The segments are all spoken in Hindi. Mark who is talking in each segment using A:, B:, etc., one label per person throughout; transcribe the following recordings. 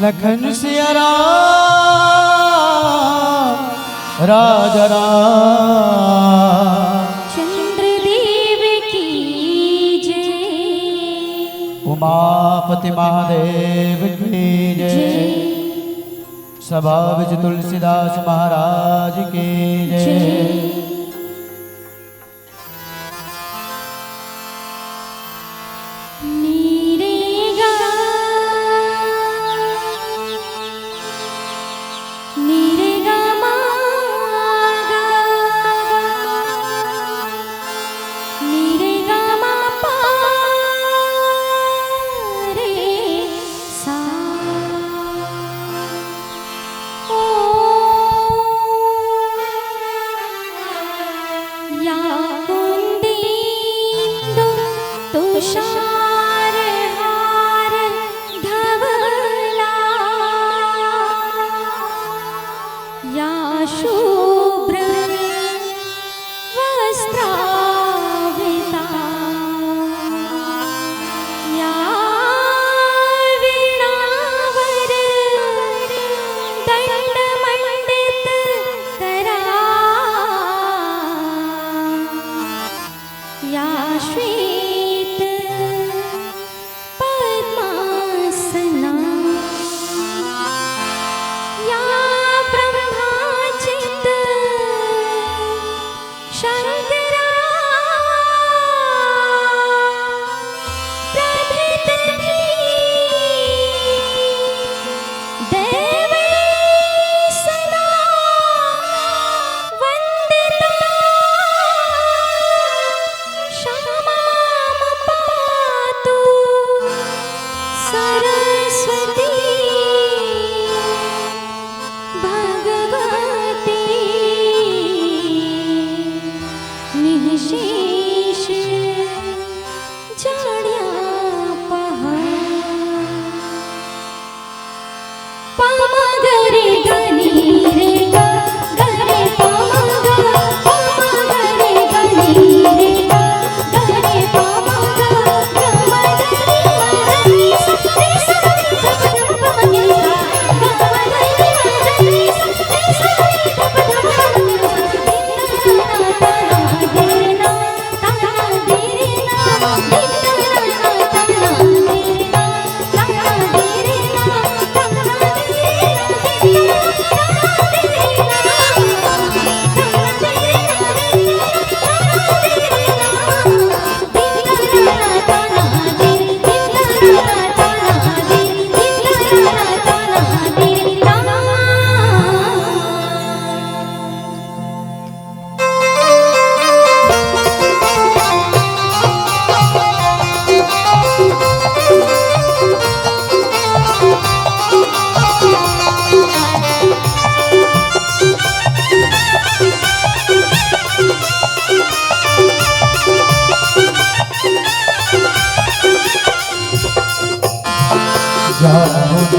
A: लखन सिया राम राजा राम।
B: चंद्रदेव की जय।
A: उमापति महादेव की जय। सभा विज तुलसीदास महाराज की जय।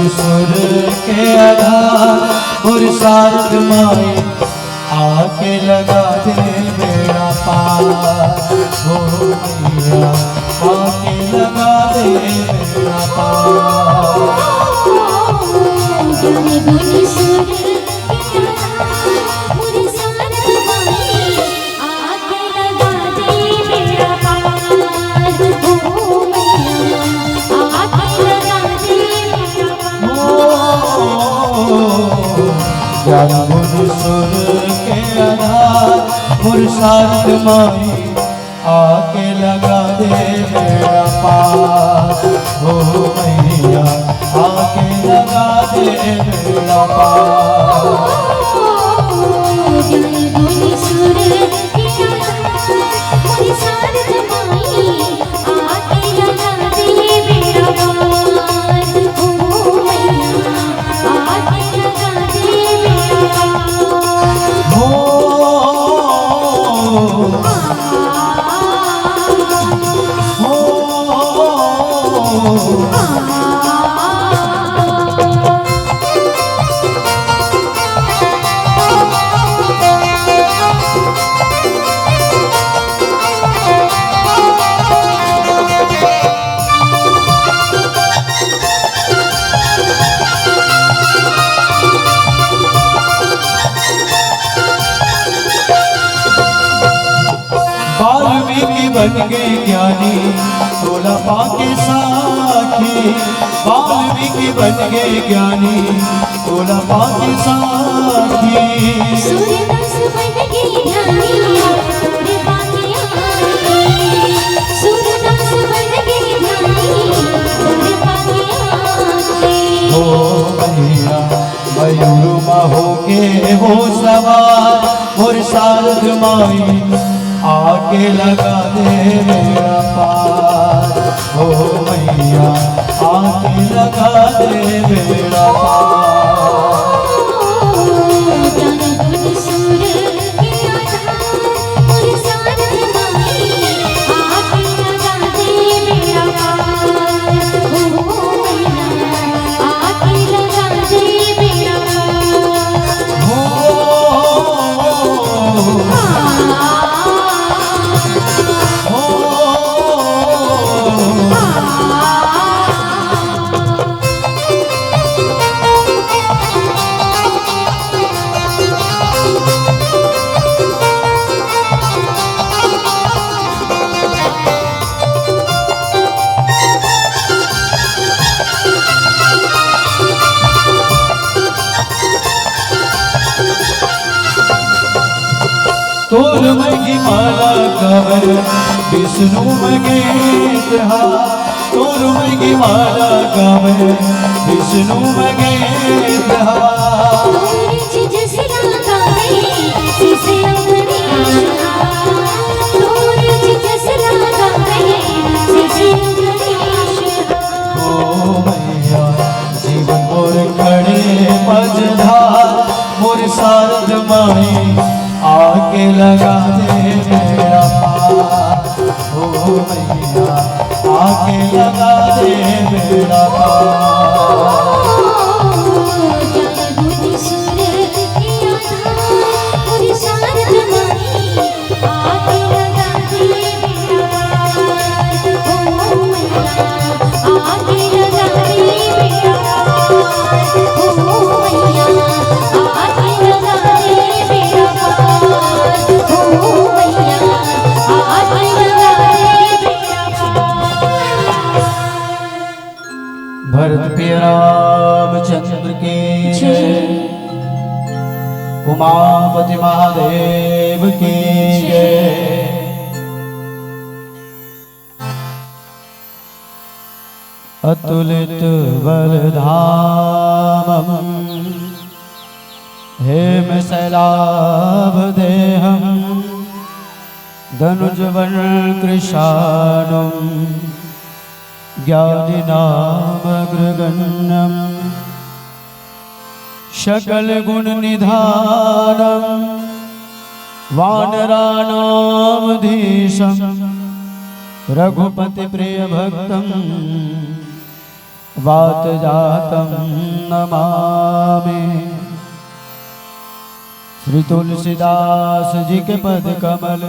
A: सुर के आधार पुरुषार्थ माए आके लगा दे मेरा पार हो मैया आके लगा दे मेरा पार। सुर के आधार पुरुषार्थ माई आके लगा दे मेरा पार हो मैया आके लगा दे मेरा पार। वाल्मीकि बन गए ज्ञानी, 16 पाके साखी। वाल्मीकि बन गए ज्ञानी, 16 पाके साखी।
B: सूरदास बन गए ज्ञानी, तोरे पाके आके। सूरदास बन गए ज्ञानी, तोरे पाके आके।
A: हो मैया मयूर महो के हो सवार, मोर शारद माई आके लगा दे मेरा पार। हो मैया आके लगा दे मेरा पार।
B: ज्ञान सुर के आधार, मोर शारद माई आके लगा दे मेरा पार। हो मैया आके लगा दे मेरा पार।
A: तोर मगी माला कवर विष्णु मगेश हा। तोर मगी माला कवर विष्णु मगेश हा।
B: तोरे जिस रागा में सीसे अंगरीश हा। तोरे जिस रागा में सीसे अंगरीश हा।
A: ओ मैया जीवन मोर खड़े मझधार, मोर शारद माई आके लगा दे मेरा पार। ओ मैया आके लगा दे मेरा पार।
B: ज्ञान सुर के आधार, मोर शारद माई आके लगा दे मेरा पार। ओ मैया आके लगा दे मेरा पार। ओ मैया आके लगा दे मेरा पार। ओ मैया आके लगा दे मेरा पार।
A: भरत पे रामचंद्र के जय, उमापति महादेव की जय। अतुलित बलधामम् हेम शैलाभदेहम्, धनुजवन कृशानम् ज्ञानिनामग्रगण्यम्, सकल गुण निधानम् वानराणामधीशम्, रघुपति प्रिय भक्तम् वात जातं नमामि। श्री तुलसीदास जी के पद कमल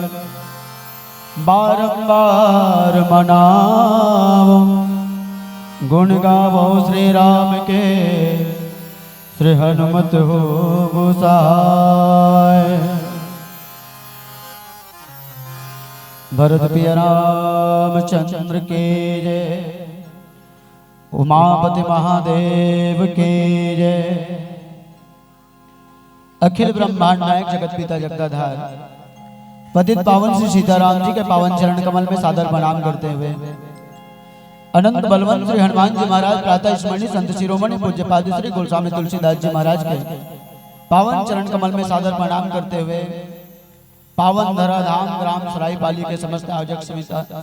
A: बारंबार मनावो, गुण गावो श्री राम के, श्री हनुमत हो गोसाय। भरत प्रिय रामचंद्र के जय, उमापति महादेव के जय। अखिल ब्रह्मांड नायक जगत पिता जगदाधार पतित पावन श्री सीताराम जी के पावन चरण कमल में सादर प्रणाम करते हुए अनंत बलवंत श्री हनुमान जी महाराज प्रातः स्मरणीय संत शिरोमणि पूज्य पाद श्री गोस्वामी तुलसीदास जी महाराज के पावन चरण कमल में सादर प्रणाम करते हुए पावन धरा धाम ग्राम सरायपाली के समस्त आयोजक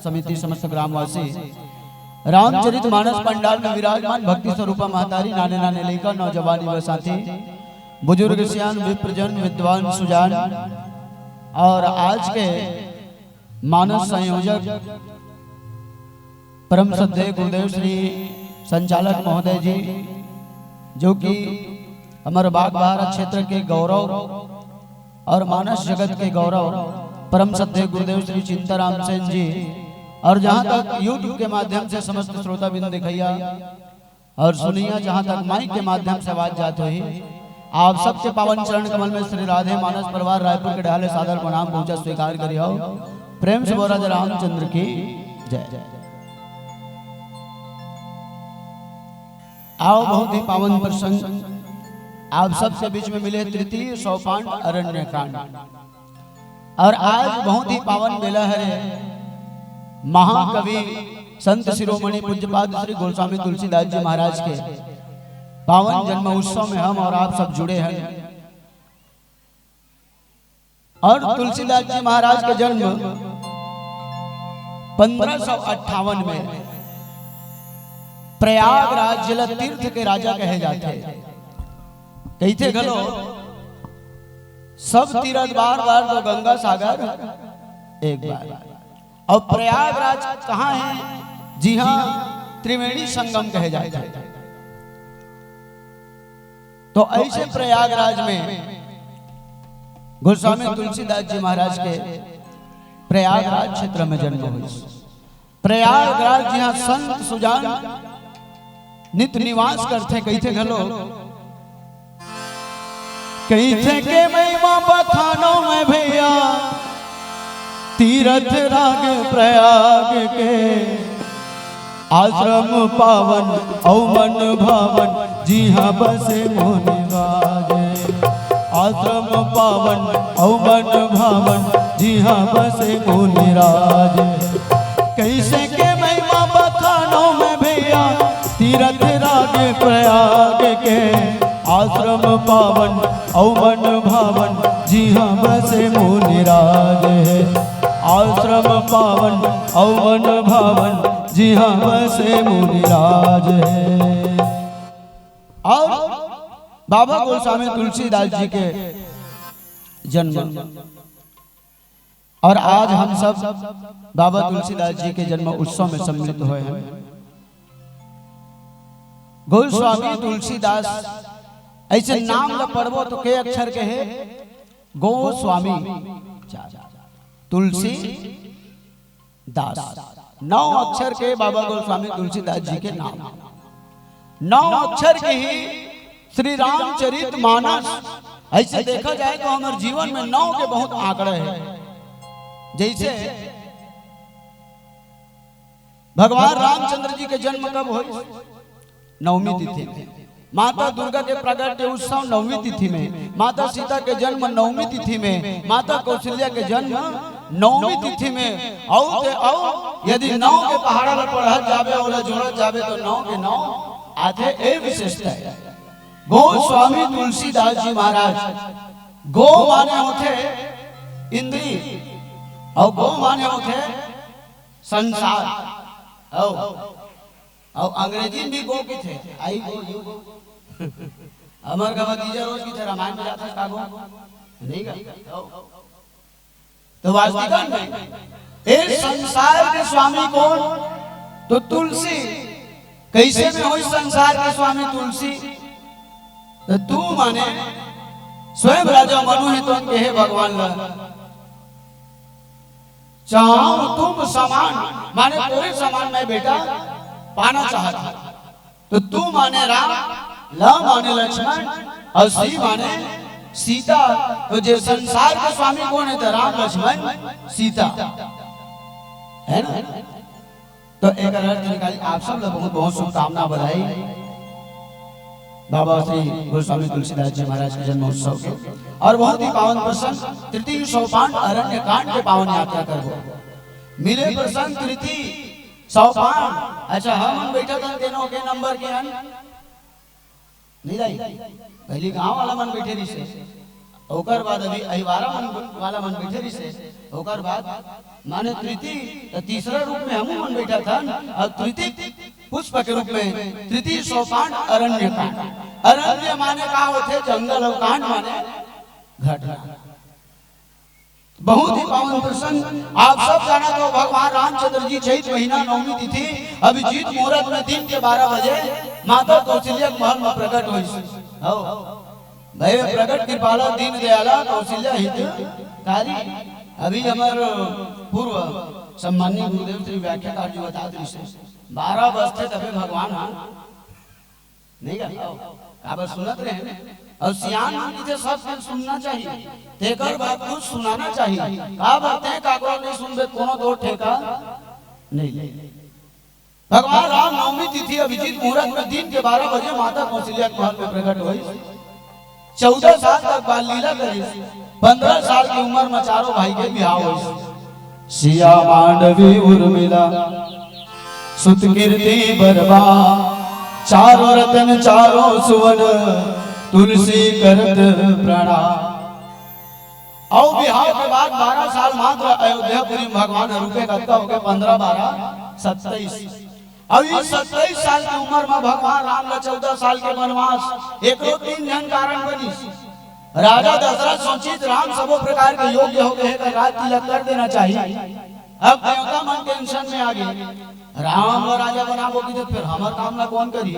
A: समिति समस्त ग्रामवासी रामचरित मानस पंडाल में विराजमान भक्ति स्वरूपा महतारी नाने नाने लेकर नौजवानी व साथी बुजुर्ग सियान विप्रजन विद्वान सुजान और आज के मानस संयोजक परम श्रद्धेय गुरुदेव श्री संचालक महोदय जी जो कि हमारे बाग बहारा क्षेत्र के गौरव और मानस जगत के गौरव परम श्रद्धेय गुरुदेव श्री चिंताराम सेन जी और जहाँ तक YouTube के माध्यम से समस्त श्रोता बिंदु दिखैया और सुनिया जहाँ तक माइक के माध्यम से आवाज जात हुई आप सबके पावन चरण कमल में श्री राधे मानस परिवार रायपुर के ढाले सादर प्रणाम पहुंचा स्वीकार करी हो। प्रेम से बोला राजा रामचंद्र की जय। आओ बहुत ही पावन प्रसंग आप सबके बीच में मिले तृतीय सोपान अरण्य कांड। और आज बहुत ही पावन बेला है महाकवि संत शिरोमणि पूज्यपाद श्री गोस्वामी तुलसीदास जी महाराज के पावन जन्म उत्सव में हम और आप सब जुड़े हैं। और तुलसीदास जी महाराज का जन्म 1558 में प्रयागराज जल तीर्थ के राजा कहे जाते कहते गलो सब तीर्थ बार बार तो गंगा सागर एक बार। और प्रयागराज कहाँ है? जी हाँ, त्रिवेणी संगम कहे जाते हैं। तो ऐसे प्रयागराज में गोस्वामी तुलसीदास जी महाराज के प्रयागराज क्षेत्र में जन्म हुआ। प्रयागराज जहाँ संत सुजान नित्य निवास करते कहते घलो कहते के महिमा बखानो में भैया तीर्थ राग प्रयाग के आश्रम पावन औमन भावन जी हाँ बसे मोनिवाजे। आश्रम पावन औमन भावन जी हाँ बसे मोनिराज। कैसे के महिमा बखानों में भैया तीर्थ राग प्रयाग के आश्रम पावन औमन भावन जी हाँ बसे मोनिराज। आश्रम पावन औमन भावन जी हाँ बसे मुनिराज है। और बाबा गोस्वामी तुलसीदास जी के जन्म और आज हम सब बाबा तुलसीदास जी के जन्म उत्सव में सम्मिलित हुए हैं। गोस्वामी तुलसीदास ऐसे नाम का पढ़बो तो के अक्षर के है? गोस्वामी तुलसी दास 9 अक्षर के बाबा गोस्वामी तुलसीदास जी के नाम। 9 अक्षर के ही श्री रामचरित मानस। ऐसे देखा जाए तो हमारे जीवन में 9 के बहुत आंकड़े हैं। जैसे भगवान रामचंद्र जी के जन्म कब हुई? 9वीं तिथि में। माता दुर्गा के प्रगट उत्सव 9वीं तिथि में। माता सीता के जन्म 9वीं तिथि में। माता कौशल्या के जन्म 9वीं तिथि में। और यदि 9 के पहाड़ा पर पढ़ा जावे और जोड़ा जावे तो 9 के 9 आते। ए विशेषता है गोस्वामी तुलसीदास जी महाराज। गो माने होते इंद्री और गो माने होते संसार। और अंग्रेजी भी गो की थे आई गो यू गो। अमर का भतीजा रोज की थे रामायण में जाता था गो नहीं का। तो वास्तविक में इस संसार के स्वामी कौन? तो तुलसी। कैसे में हुई संसार के स्वामी तुलसी? तो तू माने स्वयं राजा मनु है तो कहे भगवान ला चाहूं तुम समान माने तेरे समान मैं बेटा पाना चाहता। तो तू माने राम, ल माने लक्ष्मण और सी माने सीता। तो जो संसार के स्वामी कौन है? तो राम लक्ष्मण सीता है ना। तो एक अर्थ निकाली। आप सब लोगों को बहुत शुभकामना बधाई बाबा श्री गोस्वामी तुलसीदास जी महाराज के जन्म उत्सव के। और बहुत ही पावन प्रसंग तृतीय सोपान अरण्य कांड के पावन यात्रा कर मिले प्रसंग तृतीय सोपान। अच्छा हम बैठा था तेनों के नंबर के नहीं रही पहली गांव वाला मन बैठे रही से। ओकर बाद अभी अहिवारा मन वाला मन बैठे रही से। ओकर बाद माने तृतीय तीसरा रूप में हम मन बैठा था। और तृतीय पुष्प के रूप में तृतीय सोपान अरण्य कांड। अरण्य माने का होते जंगल और कांड माने घटना। बहुत ही पावन प्रसंग। आप सब जाना तो भगवान रामचंद्र जी चैत महीना 9वीं तिथि अभिजीत मुहूर्त में दिन के 12 बजे माता कौशल्या महल में प्रकट हुई। भय प्रकट कृपाला दीन दयाला कौशल्या हितकारी। अभी हमारे पूर्व सम्माननीय गुरुदेव श्री व्याख्याकार जी बता दी 12 बजते तभी भगवान नहीं का आप सुनत रहे और सियान मानी थे सब दिन सुनना चाहिए, तेकर बात कुछ सुनाना चाहिए। का बातें काको नहीं सुनबे कोनो दो ठेका नहीं। भगवान राम नवमी तिथि अभिजीत मुहूर्त में दिन के 12 बजे माता कौशल्या के महल में प्रकट हुई। 14 साल तक बाल लीला करी। 15 साल की उम्र में चारों भाई के बिहाव हुई। सिया मांडवी उर्मिला सुत कीर्ति बरबा, चारों रतन चारों सुवन तुलसी करत प्रणाम। और बिहार के बाद 12 साल मात्र अयोध्यापुरी में भगवान रूपे कत्ता हो गए। 15 12 27। अब इस 27 साल की उम्र में भगवान राम ला 14 साल के वनवास एक 3 जन कारण बनी। राजा दशरथ सोचित राम सबो प्रकार के योग्य हो गए हैं, राज तिलक कर देना चाहिए। अब देवता मन टेंशन में आ गए। राम और राजा बनाबो की तो फिर हमार काम ना कौन करी।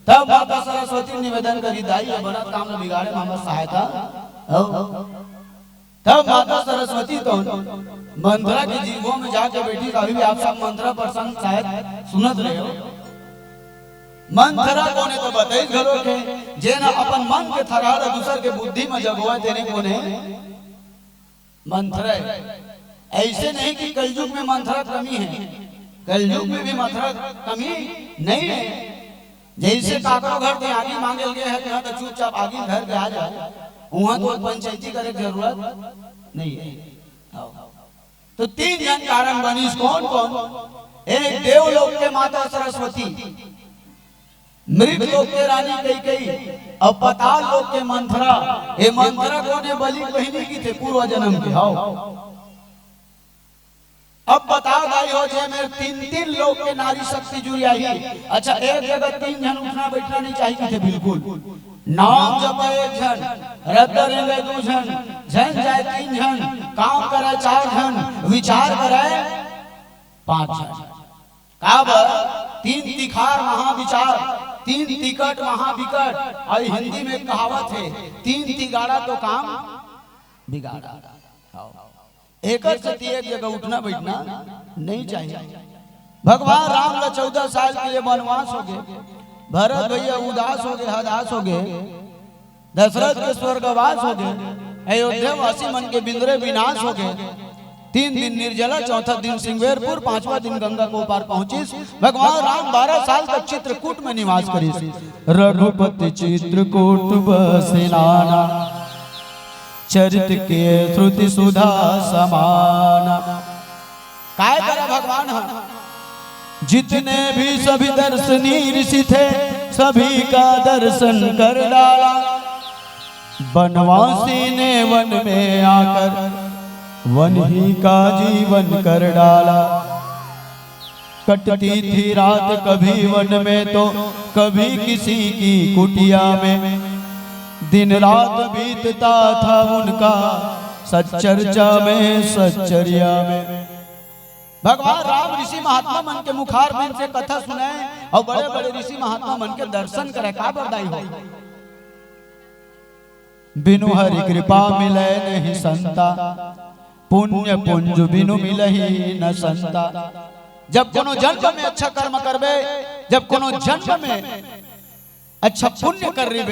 A: तब माता सरस्वती निवेदन करी, दाई बनत काम न बिगाड़े में हमर सहायता। तब माता सरस्वती तो मंत्रा की जीवों में जाके बैठी। अभी भी आप सब मंत्रा प्रसंग शायद सुनत रहे हो। मंत्रा कोने तो बताई घरो के जे न अपन मन के थरार दूसर के बुद्धि में जगवा देने कोने मंत्रा। ऐसे नहीं कि कलयुग में मंत्रा कमी है, कलयुग में भी मंत्रा कमी नहीं है। जैसे काकरो घर में आगे मांगे गए है यहाँ तो चुपचाप आगे घर के आ जाए, वहां तो पंचायती करे की जरूरत नहीं है। तो 3 जन कारण बनी। कौन कौन? एक देवलोक के माता सरस्वती, मृग लोक के रानी कैकेयी और पाताल लोक के मंथरा। ये मंथरा को ने बलि बहिनी की थे पूर्व जन्म के। आओ अब बताओ दाई हो जे मेरे 3 लोग के नारी शक्ति जुड़ी आई। अच्छा एक जगह 3 जन उठना बैठना नहीं चाहिए थे बिल्कुल। नाम जप 1 जन, रद्द रेंगे 2 जन, जन जाए 3 जन, काम करे 4 जन, विचार करे 5 जन। काब 3 तिखार महाविचार, 3 तिकट महाविकट। और हिंदी में कहावत है 3 तिगाड़ा तो काम बिगाड़ा। एक जगह उठना बैठना नहीं चाहिए। भगवान राम का 14 साल के लिए वनवास हो गए। भरत भैया उदास हो गए, हदास हो गए। दशरथ के स्वर्गवास हो गए। अयोध्या वासी मन के बिंदरे विनाश हो गए। 3 दिन निर्जला, चौथा दिन सिंगवेरपुर, 5वां दिन गंगा को पार पहुंची। भगवान राम 12 साल तक चित्रकूट में निवास करी। रघुपति चित्रकूट बसिनाना, चरित के श्रुति सुधा समान। काय करे भगवान हम जितने भी सभी दर्शनी ऋषि थे सभी का दर्शन कर डाला। वनवासी ने वन में आकर वन ही का जीवन कर डाला। कटती थी रात कभी वन में तो कभी किसी की कुटिया में। दिन रात बीतता था उनका सच्चर्चा में सच्चर्या में। भगवान राम ऋषि महात्मा मन के मुखार में से कथा सुनाए और बड़े बड़े ऋषि महात्मा मन के दर्शन करे। का बरदाई हो बिनु हरि कृपा मिले नहीं संता, पुण्य पुंज बिनु मिलहि न संता। जब कोनो जन्म में अच्छा कर्म करबे, जब कोनो जन्म में अच्छा पुण्य कर रही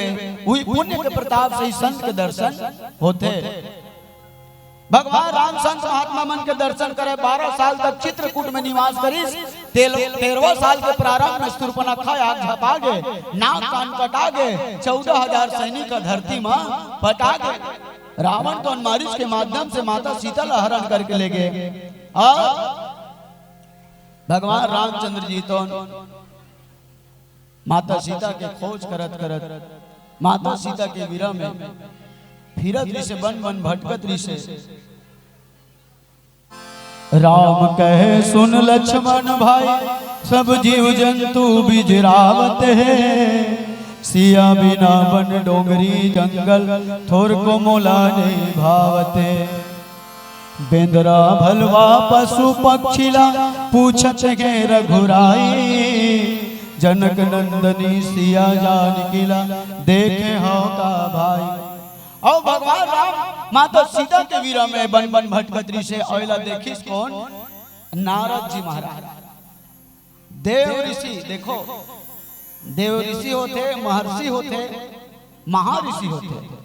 A: वही पुण्य के प्रताप से ही संत के दर्शन होते। भगवान राम संत महात्मा मन के दर्शन करे। 12 साल तक चित्रकूट में निवास करी। 13वां साल के प्रारंभ में शूर्पणखा आग झपा गए, नाक कान कटा गए, 14,000 सैनिक का धरती में पटा गए। रावण तो मारिच के माध्यम से माता सीता ला हरण करके ले गए। और भगवान रामचंद्र जी तो माता सीता के खोज करत करत माता सीता के विरह में फिरत रही से वन वन भटकत रही से। राम कहे सुन लक्ष्मण भाई सब जीव जंतु बिजरावत है। सिया बिना बन डोंगरी जंगल थोर को मोला नहीं भावते। बेंदरा भलवा पशु पक्षीला पूछत है रघुराई। जनक नंदनी सिया जानकीला देखे हो का भाई। और भगवान राम माता सीता के वीरा में बन बन भटकत्री से ओइला देखिस कौन? नारद जी महाराज देव ऋषि। देखो देव ऋषि होते, महर्षि होते, महाऋषि होते हैं।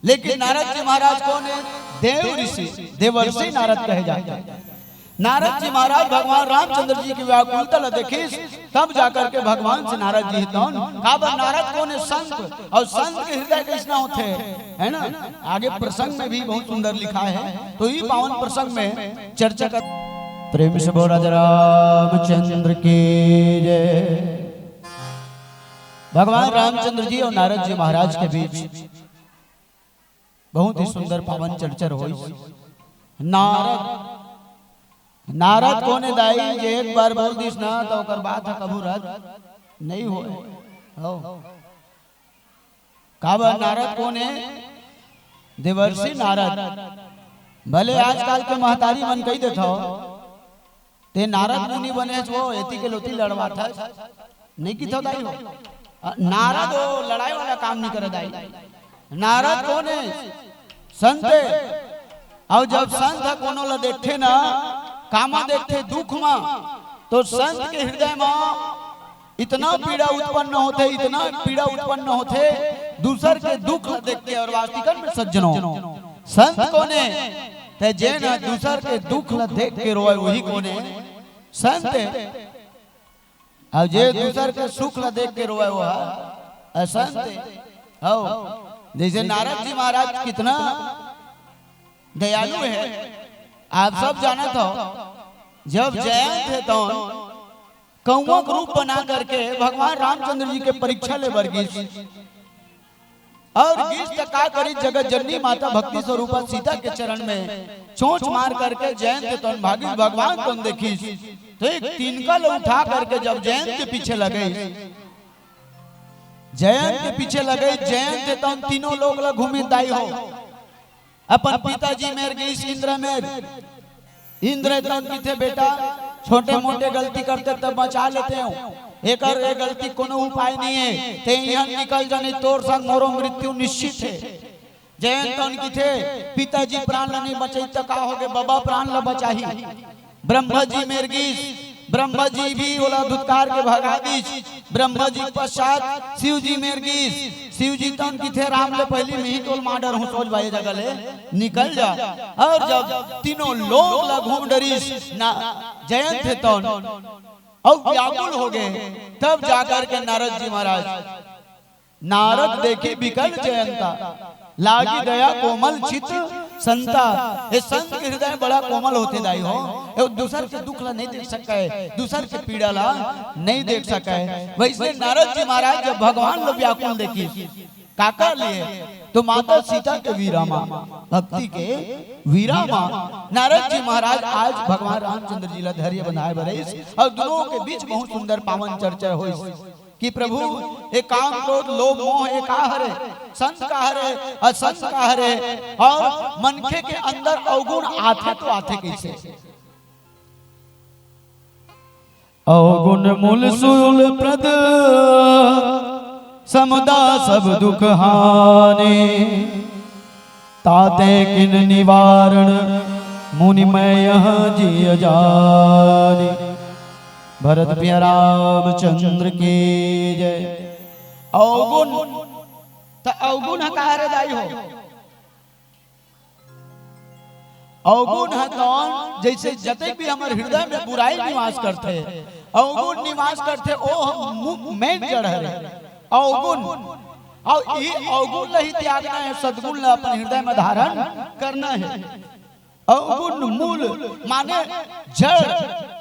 A: लेकिन नारद जी महाराज कौन है? देव ऋषि, देवर्षि नारद कहे जाते हैं। नारद जी महाराज भगवान रामचंद्र जी की व्याकुलता देखी, तब जाकर के भगवान से नारद जी नारद कौन है? संत। और संत के हृदय कैसा होते है ना, आगे प्रसंग में भी बहुत सुंदर लिखा है। तो ये पावन प्रसंग में चर्चा कर। प्रेम से बोल राजा रामचंद्र की जय। भगवान रामचंद्र जी और नारद जी महाराज के बीच बहुत ही सुंदर पावन चर्चा हुई। नारद कोने दाई जे एक बार बोल दिस ना तो ओकर बात कबू रद नहीं हो। काबा नारद कोने? देवर्षि नारद। भले आजकल के महतारी मन कही देथो ते नारद मुनि बने वो एती के लोती लड़वा था नहीं की थो दाई हो। नारद वो लड़ाई वाला काम नहीं करे दाई। नारद कोने? संत। और जब संत कोनो ला देखे ना कामा देखते दुख में, तो संत के हृदय में इतना पीड़ा उत्पन्न होते, इतना पीड़ा उत्पन्न होते दूसर के दुख देख के। और वास्तविक में सज्जनों, संत कोने? ते जे ना दूसर के दुख देख के रोए वही कोने संत। और जे दूसर के सुख देख के रोए वो असंत। जैसे नारद जी महाराज कितना दयालु है, आप सब जाना था। जब जयंत है तो कौवा का रूप बना करके भगवान रामचंद्र जी के परीक्षा ले वर्गीस। और गीस का करी जगत जननी माता भक्ति स्वरूपा सीता के चरण में चोंच मार करके जयंत तो भागी भगवान तुम देखी। तो एक तिनका उठा करके जब जयंत के पीछे लगे, जयंत के पीछे लगे, जयंत तो तीनों लोग घूमे दाई हो। अपन पिताजी मेर गई इंद्र मेर, इंद्र थे बेटा छोटे मोटे गलती करते तब बचा लेते हो, एक गलती कोनो उपाय नहीं है, ते यहाँ निकल जाने तोर संग मोरो मृत्यु निश्चित है। जयंत उनकी थे पिताजी प्राण ला नहीं बचाई तो का हो गए बाबा प्राण ला बचाही। ब्रह्मा जी मेर गीस, ब्रह्मा जी भी बोला धुतकार के भगा दीज। ब्रह्मा जी पश्चात शिव जी मेर गीस, शिव जी तो उनकी थे राम ले पहली में ही टोल माडर हूँ सोच भाई जगह ले निकल जा। और जब तीनों लोग ला घूम डरीस ना जयंत थे तो और व्याकुल हो गए, तब जाकर के नारद जी महाराज, नारद देखे विकल जयंता लागी गया कोमल चित संता। ये संत के हृदय बड़ा कोमल होते दाई हो, ये दूसर के दुख ला नहीं देख सका है, दूसर के पीड़ा ला नहीं देख सका है। वैसे नारद जी महाराज जब भगवान लोग व्याकुल देखी काका लिए, तो माता सीता के वीरामा, भक्ति के वीरामा नारद जी महाराज आज भगवान रामचंद्र जी ला धैर्य बनाए बरस। और दोनों के बीच बहुत सुंदर पावन चर्चा हुई कि प्रभु एक काम क्रोध लोभ मोह एक हरे, संत का हरे, असंत का हरे, और मनखे के अंदर अवगुण आते तो आते कैसे? अवगुण मूल सूल प्रद समुदा सब दुख हाने, ताते किन निवारण मुनिमय जिय जाने। भरत प्रिय रामचंद्र की जय। अवगुण तो अवगुण कहा दाई हो। अवगुण है कौन? जैसे जते भी हमारे हृदय में बुराई निवास करते, अवगुण निवास करते, ओ हम में जड़ है अवगुण। और ये अवगुण ला ही त्यागना है, सद्गुण ला अपने हृदय में धारण करना है। अवगुण मूल माने जड़।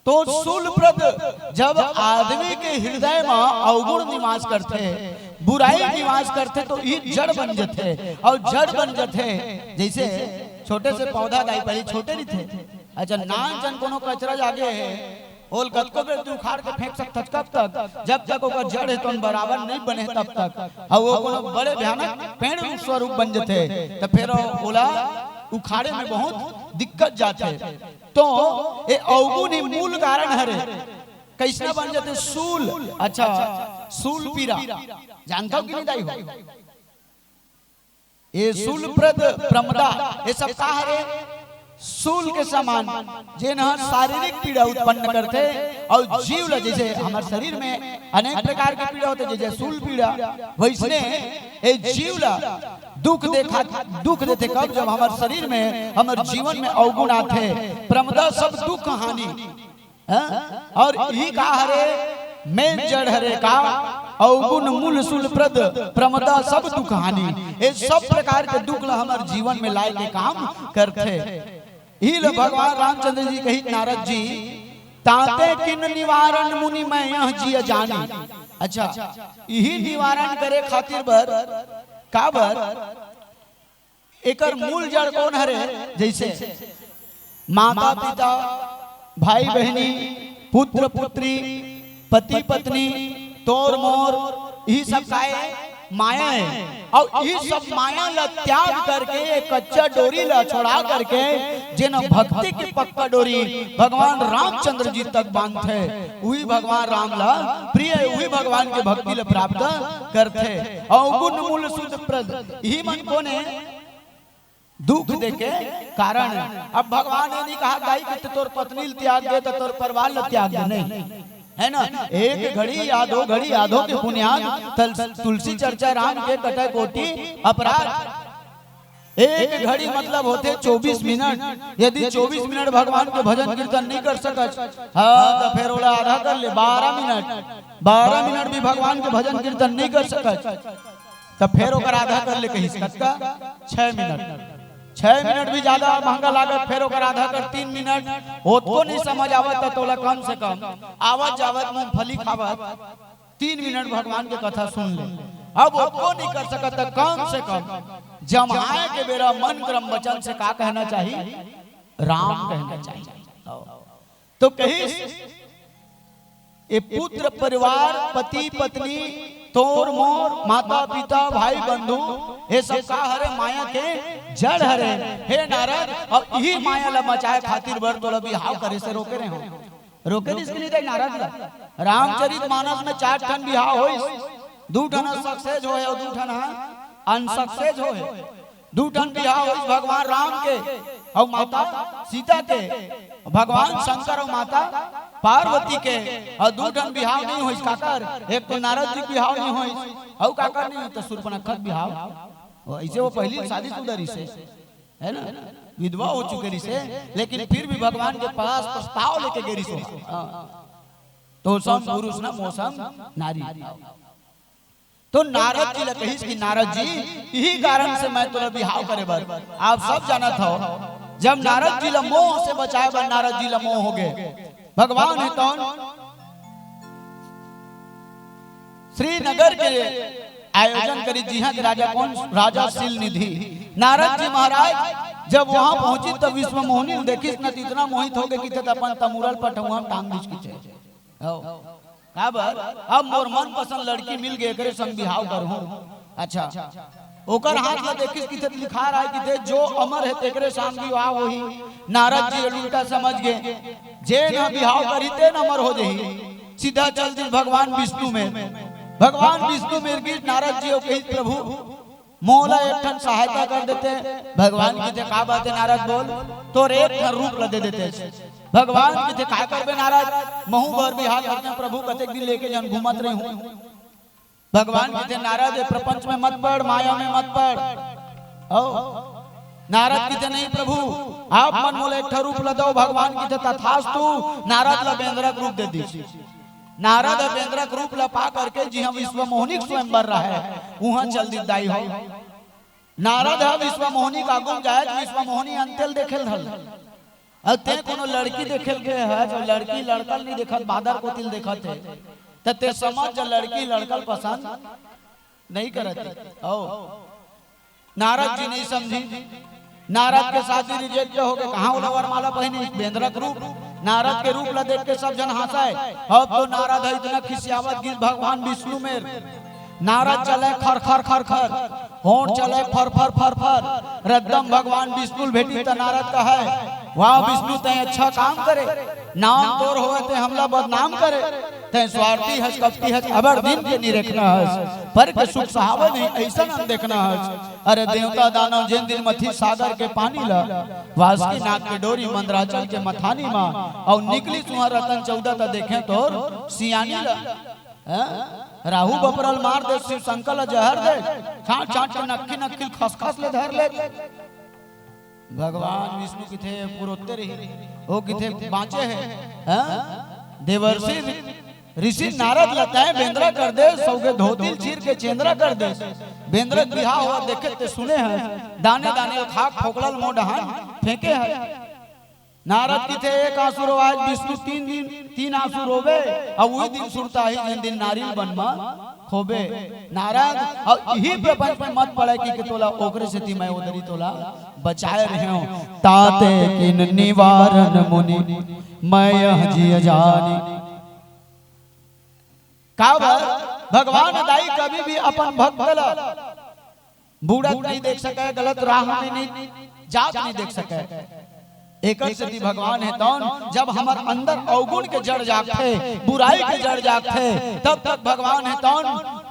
A: तो शूलप्रद जब आदमी के हृदय में अवगुण निवास करते, बुराई निवास करते, तो ये जड़ बन जाते। और जड़ बन जाते जैसे छोटे से पौधा दाई पहले छोटे नहीं थे। अच्छा नान जन कोनो कचरा जागे है ओल कतको बेर तू उखाड़ के फेंक सकता कब तक, जब तक ओकर जड़ है तो बराबर नहीं बने तब तक। और वो कोनो बड़े भयानक पेड़ रूप स्वरूप बन जाते, तो फिर ओला उखाड़े में बहुत दिक्कत जाते। तो ये अवगुण ही मूल कारण है। कैसे बन जाते? सूल। अच्छा सूल पीरा जानता हो कि नहीं दाई हो? ये सूल प्रद प्रमदा ये सब का है? सूल के समान जिन शारीरिक पीड़ा उत्पन्न करते और जीव ला जैसे हमारे शरीर में अनेक प्रकार के पीड़ा होते जैसे सूल पीड़ा, वैसने ए जीव ला दुख देते कब जब हमारे शरीर में हमारे जीवन में अवगुण आते प्रमदा सब दुख हानि और यही का हरे मैं जड़ हरे का अवगुण मूल सूल प्रद प्रमदा सब दुख हानि, ये सब प्रकार के दुख ला हमारे जीवन में लाए के काम करते। ही लो भगवान रामचंद्र जी कही नारद जी ताते किन निवारण मुनि मैं यह जिय जानी। अच्छा यही निवारण करे खातिर बर काबर एकर मूल जड़ कौन हरे जैसे माता पिता भाई बहनी पुत्र पुत्री पति पत्नी तोर मोर यही सब काहे माया है और यही सब माया ला त्याग करके कच्चा डोरी ला छोड़ा करके जिन भक्ति की पक्का डोरी भगवान रामचंद्र जी तक बांधते वही भगवान राम ला प्रिय वही भगवान के भक्ति ला प्राप्त करते। अवगुण मूल शुद्ध प्रद यही मन को ने दुख देके कारण। अब भगवान ने नहीं कहा गाय कि तोर पत्नी त्याग दे तो तोर परिवार ला त्याग दे, नहीं है ना। एक घड़ी या दो घड़ी यादों के बुनियाद तुलसी चर्चा राम के कटे कोटि अपराध। एक घड़ी मतलब होते 24 मिनट। यदि 24 मिनट भगवान के भजन कीर्तन नहीं कर सकत हाँ तो फिर ओला आधा कर ले 12 मिनट। 12 मिनट भी भगवान के भजन कीर्तन नहीं कर सकत तो फिर ओकर आधा कर ले कहीं सकता 6 मिनट। 6 मिनट भी ज्यादा महंगा लागत फिर ओकर आधा कर 3 मिनट। ओतो नहीं समझ आवत तो तोला कम से कम आवत जावत मूंगफली खावत 3 मिनट भगवान के कथा सुन ले। अब ओतो नहीं कर सकत कम से कम जमाए के बेरा मन क्रम वचन से का कहना चाहिए राम कहना चाहिए। तो कही ये पुत्र परिवार पति पत्नी तोर मोर माता पिता भाई बंधु ये सब का हरे माया के जड़ हरे। हे नारद अब यही माया ला मचाए खातिर बर तो बिहाव करे से रोके रहे हो रोके इसके लिए नारद ला रामचरित मानस में 4 ठन बिहाव होइस 2 ठन सक्सेस होए और 2 ठन अनसक्सेस होए। 2 ठन बिहाव होइस भगवान राम के और माता सीता के, भगवान शंकर और माता पार्वती के और 2 ठन बिहाव नहीं होइस काकर। एक तो नारद जी बिहाव नहीं होइस और काकर नहीं तो शूर्पणखा बिहाव ऐसे वो पहली शादीशुदा से है ना विधवा हो चुके से लेकिन फिर भी भगवान के पास प्रस्ताव लेके गेरी सो तो सम पुरुष ना मौसम नारी। तो नारद जी कही कि नारद जी यही कारण से मैं तुला बिहाव करे बर। आप सब जाना था जब नारद जी ला मोह से बचाए बर नारद जी ला मोह हो गए भगवान है कौन श्रीनगर के आयोजन करी जी हाँ राजा कौन राजा शील निधि। नारद जी महाराज जब वहां पहुंची तब विश्व मोहिनी देखी न इतना मोहित हो गए कि अपन तमुरल पटुआ टांग बीच खींचे अब मोर मन पसंद लड़की मिल गए करे संग बिहाव करूं। अच्छा ओकर हाथ ला देखिस कि लिखा रहा है कि दे जो अमर है तेकरे संग विवाह होही। नारद जी उल्टा समझ गए जे न बिहाव करी ते न अमर हो जही सीधा चल दी भगवान विष्णु में। भगवान विष्णु में गिर नारद जी कही प्रभु मोला एक ठन सहायता कर देते। भगवान की का बात है नारद बोल तोर एक ठन रूप ला दे देते। भगवान की का करबे नारद महू बर बिहार करते प्रभु कतेक दिन लेके जन घूमत रही हूं। भगवान की नारद प्रपंच में मत पड़ माया में मत पड़। नारद की नहीं प्रभु आप मन मोले एक रूप ला दो। भगवान की तथास्तु नारद ला बेंद्रक रूप दे दी। नारद बेंद्रक रूप ला पा करके जी हम विश्व मोहनी स्वयंवर रहा है वहां चल दी दाई हो। नारद विश्व मोहनी का गुम जाए विश्व मोहनी अंतेल देखेल धल ते कोनो लड़की देखेल के है जो लड़की लड़कल नहीं देखत बादर को तिल देखत है ते समझ जो लड़की लड़कल पसंद नहीं करत। ओ नारद जी नहीं समझी नारद के शादी रिजेक्ट हो गए कहां उला वरमाला पहने बेंद्रक रूप नारद के रूप ला देख के सब जन हंसाए। अब तो नारद है इतना खिसियावत गिर भगवान विष्णु में नारद चले खर खर खर खर होंठ चले फर फर फर फर रद्दम भगवान विष्णु भेटी त नारद का है वाह विष्णु ते अच्छा काम करे नाम तोर होवे ते हमला बदनाम करे। ते स्वार्थी हस कपटी हस अबर दिन के नहीं रखना हस पर के सुख सहावन नहीं ऐसा न देखना हस। अरे देवता दानव जिन दिन मथी सागर के पानी ला वासुकी नाग के डोरी मंदराचल के मथानी मां और निकली सुहा रतन 14 ता देखे तो सियानी ला राहु बपरल मार दे शिव शंकर जहर दे छाट छाट के नक्की नक्की खसखस ले धर ले। भगवान विष्णु किथे पुरोत्तर ही वो किथे बांचे है देवर्षि ऋषि नारद लताए बेंद्रा कर दे सौगे धोतिल चीर के चेंद्रा कर दे। बेंद्रा बिहार हुआ देखे ते सुने हैं दाने दाने खाक फोकड़ल मोडहान फेंके है। नारद की थे एक आंसू रो आज विष्णु 3 आंसू रोवे और वही दिन सुरता ही जिन दिन नारियल बनमा खोबे। नारद और यही प्रपंच में मत पड़े कि तोला ओकरे से मैं उधरी तोला बचाए रहे हूं। ताते किन निवारण मुनि मैं यह जी जानी। काबर भगवान दाई कभी भी अपन भक्त बूढ़ा नहीं देख सके, गलत राह में नहीं जात नहीं देख सके। एक सती भगवान है तौन जब हमार अंदर अवगुण के जड़ जागते बुराई के जड़ जागते तब तक भगवान है तौन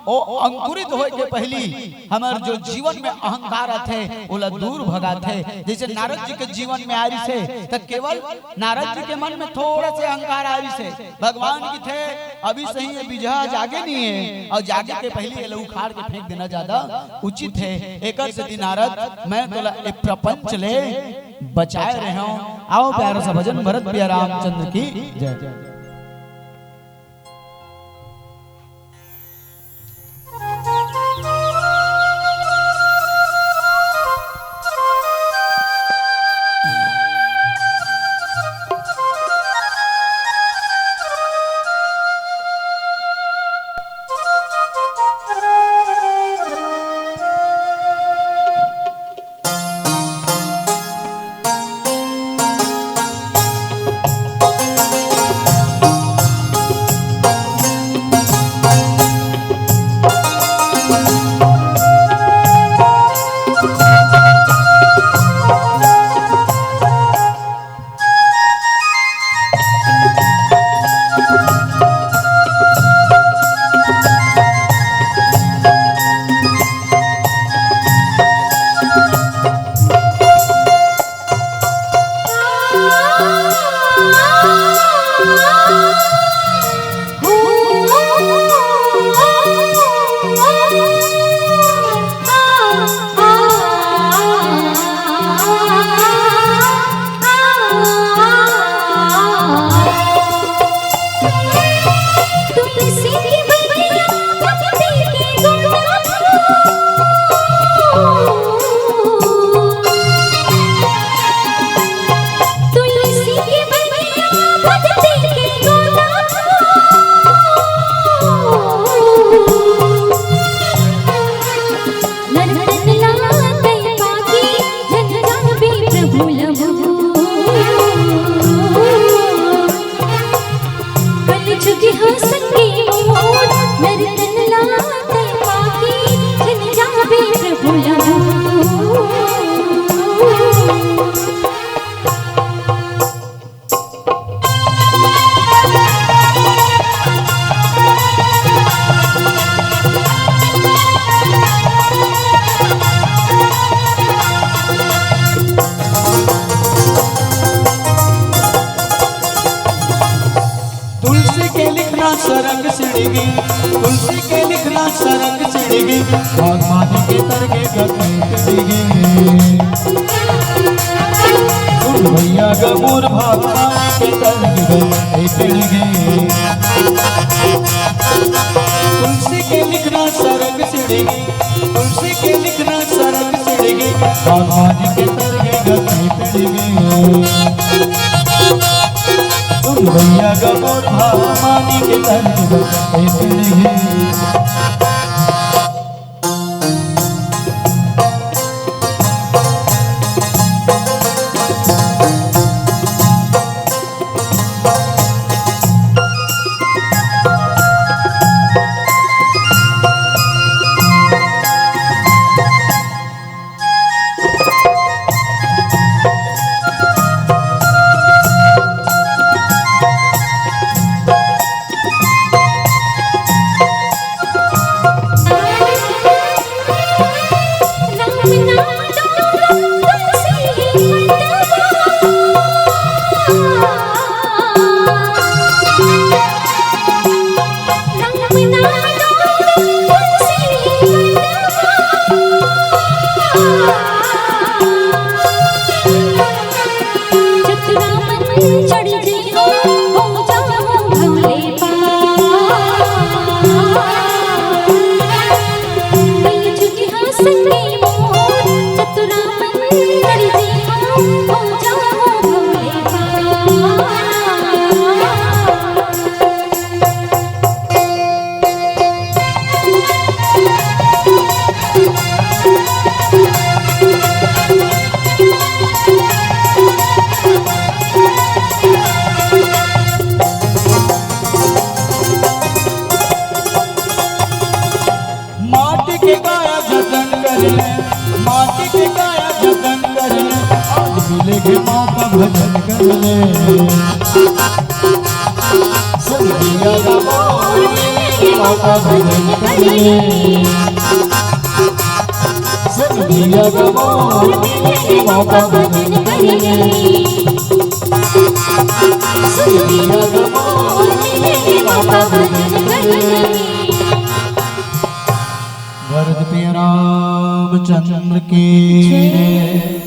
A: ओ अंकुरित होए के पहली हमार जो जीवन में अहंकार आते ओला दूर भगाते। जैसे नारद जी के जीवन में आरी से तब केवल नारद जी के मन में थोड़ा से अहंकार आरी से भगवान की थे अभी सही ये बिजहा जागे नहीं है और जागे के पहले ये उखाड़ के फेंक देना ज्यादा उचित है। एक सती नारद मैं तोला एक प्रपंच ले बचाए रहे हूं। आओ प्यारा सा भजन भरत प्रिया रामचंद्र की जय। सरंग सिड़गी तुलसी के लिखना सरंग सिड़गी भगवान के तरगे गीगी भैया गबूर भगवान के तरगे पिड़गी तुलसी के लिखना सरंग सिड़गी तुलसी के लिखना सरंग सिड़गी भगवान के तरगे पिड़गी भैया गबूर भामानी के तरगे पिड़गी। भजन कर ले सुन दिया गमोर मिलेगी मौका भजन कर ले सुन दिया गमोर मिलेगी मौका भजन कर ले सुन दिया गमोर मिलेगी मौका भजन कर ले भरत प्रिय रामचंद्र की जय।